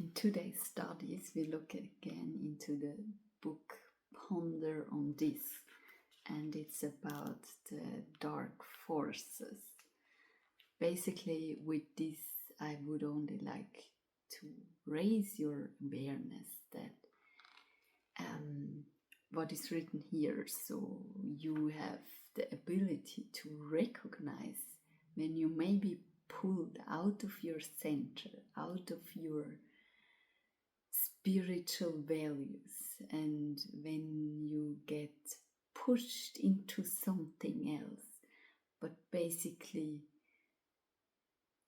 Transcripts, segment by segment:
In today's studies, we look again into the book Ponder on This, and it's about the dark forces. Basically, with this, I would only like to raise your awareness that what is written here, so you have the ability to recognize when you may be pulled out of your center, out of your spiritual values, and when you get pushed into something else. But basically,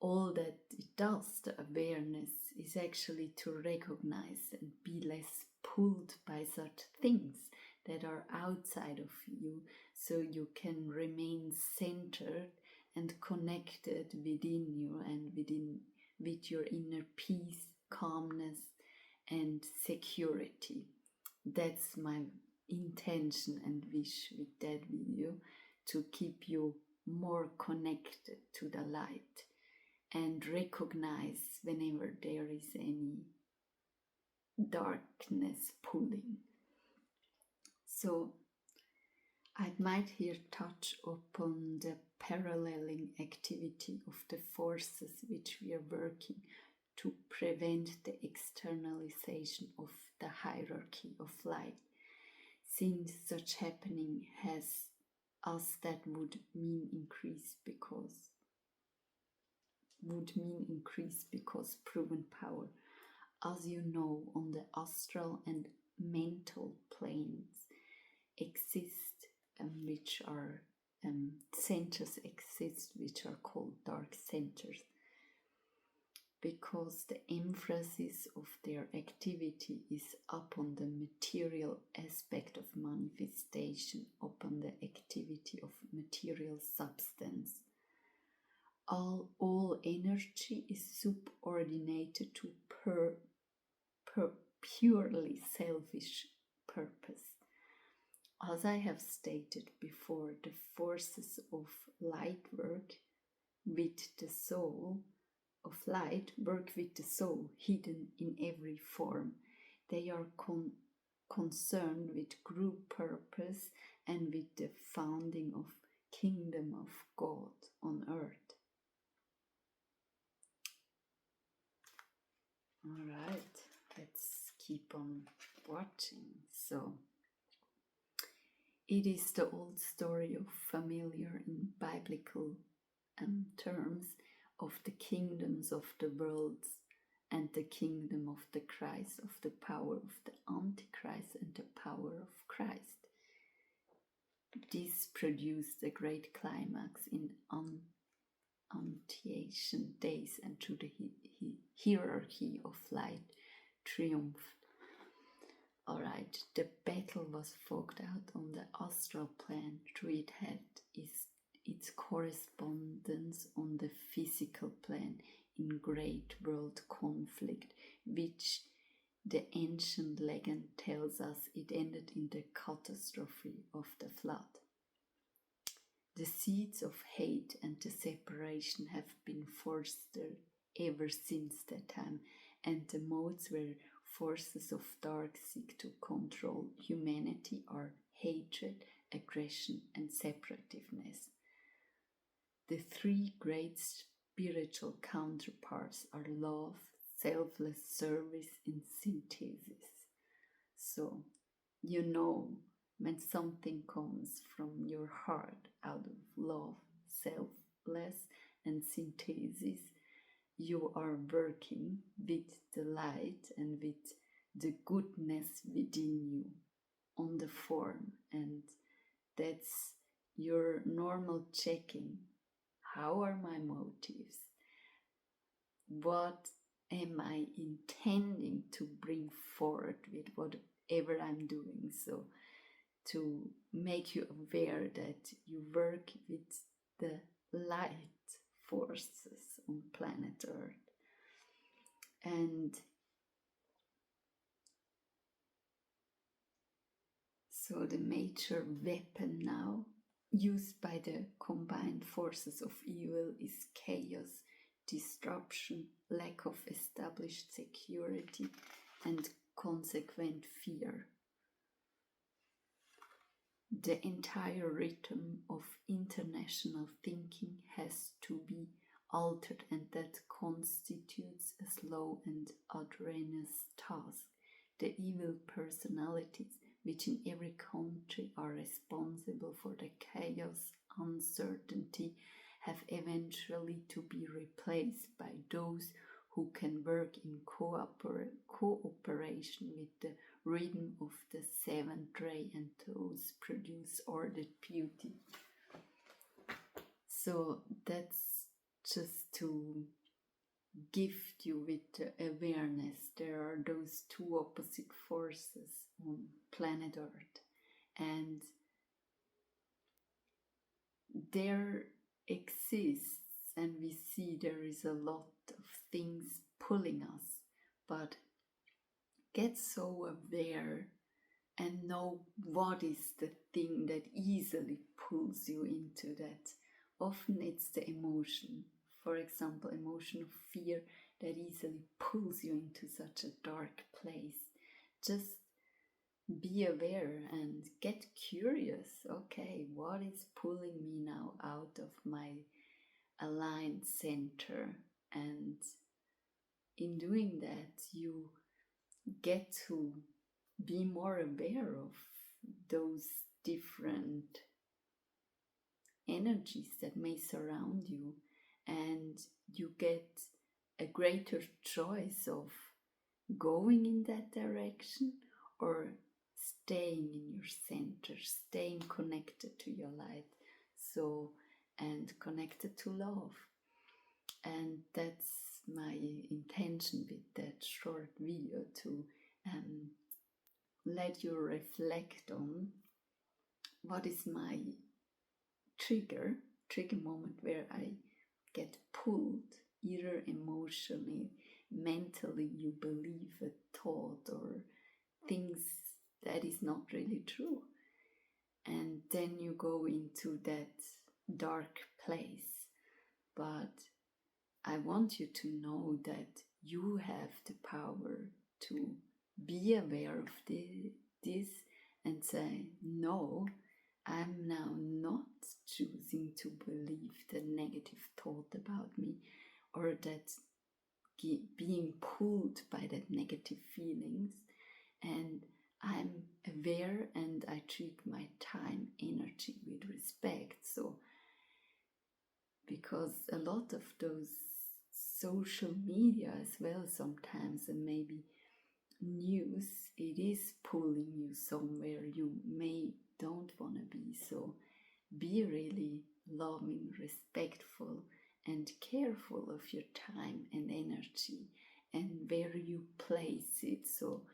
all that it does, the awareness, is actually to recognize and be less pulled by such things that are outside of you, so you can remain centered and connected within you and with your inner peace, calmness, and security. That's my intention and wish with that video, to keep you more connected to the light and recognize whenever there is any darkness pulling. So I might here touch upon the paralleling activity of the forces which we are working to prevent the externalization of the hierarchy of light. Since such happening has us, that would mean increase because proven power. As you know, on the astral and mental planes exist, which are centers exist, which are called dark centers, because the emphasis of their activity is upon the material aspect of manifestation, upon the activity of material substance. All energy is subordinated to purely selfish purpose. As I have stated before, the forces of light work with the soul, hidden in every form. They are concerned with group purpose and with the founding of kingdom of God on earth. All right, let's keep on watching. So, it is the old story of familiar in biblical terms of the kingdoms of the worlds and the kingdom of the Christ, of the power of the Antichrist and the power of Christ. This produced a great climax in Antiation days, and through the hierarchy of light triumphed. Alright, the battle was fought out on the astral plane, through it had its correspondence on the physical plane in great world conflict, which the ancient legend tells us it ended in the catastrophe of the flood. The seeds of hate and the separation have been fostered ever since that time, and the modes where forces of dark seek to control humanity are hatred, aggression, and separativeness. The three great spiritual counterparts are love, selfless service, and synthesis. So, you know, when something comes from your heart out of love, selfless, and synthesis, you are working with the light and with the goodness within you on the form, and that's your normal checking. How are my motives? What am I intending to bring forward with whatever I'm doing? So, to make you aware that you work with the light forces on planet Earth. And so the major weapon now used by the combined forces of evil is chaos, disruption, lack of established security, and consequent fear. The entire rhythm of international thinking has to be altered, and that constitutes a slow and arduous task. The evil personalities, which in every country are responsible for the chaos, uncertainty, have eventually to be replaced by those who can work in cooperation with the rhythm of the seventh ray, and those produce ordered beauty. So that's just to gift you with the awareness. There are those two opposite forces on planet Earth, and there exists, and we see there is a lot of things pulling us, but get so aware and know what is the thing that easily pulls you into that. Often it's the emotion, for example, emotion of fear, that easily pulls you into such a dark place. Just be aware and get curious. Okay, what is pulling me now out of my aligned center? And in doing that, you get to be more aware of those different energies that may surround you, and you get a greater choice of going in that direction or staying in your center, staying connected to your light, so, and connected to love. And that's my intention with that short video, to let you reflect on what is my trigger moment where I get pulled, either emotionally, mentally, you believe a thought or things that is not really true, and then you go into that dark place. But I want you to know that you have the power to be aware of this and say, no, I'm now not choosing to believe the negative thought about me, or that being pulled by that negative feelings, and I'm aware and I treat my time, energy with respect. So, because a lot of those social media as well sometimes, and maybe news, it is pulling you somewhere you may don't want to be. So be really loving, respectful, and careful of your time and energy, and where you place it. So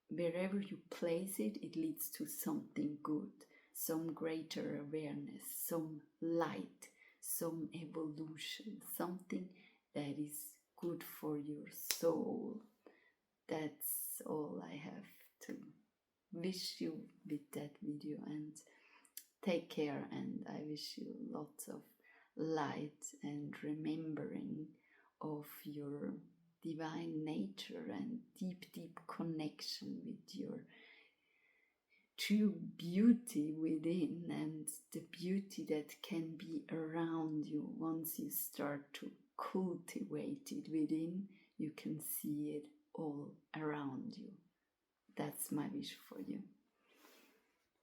wherever you place it, it leads to something good, some greater awareness, some light, some evolution, something that is good for your soul. That's all I have to wish you with that video, and take care, and I wish you lots of light and remembering of your divine nature and deep connection with your true beauty within, and the beauty that can be around you. Once you start to cultivate it within, you can see it all around you. That's my wish for you.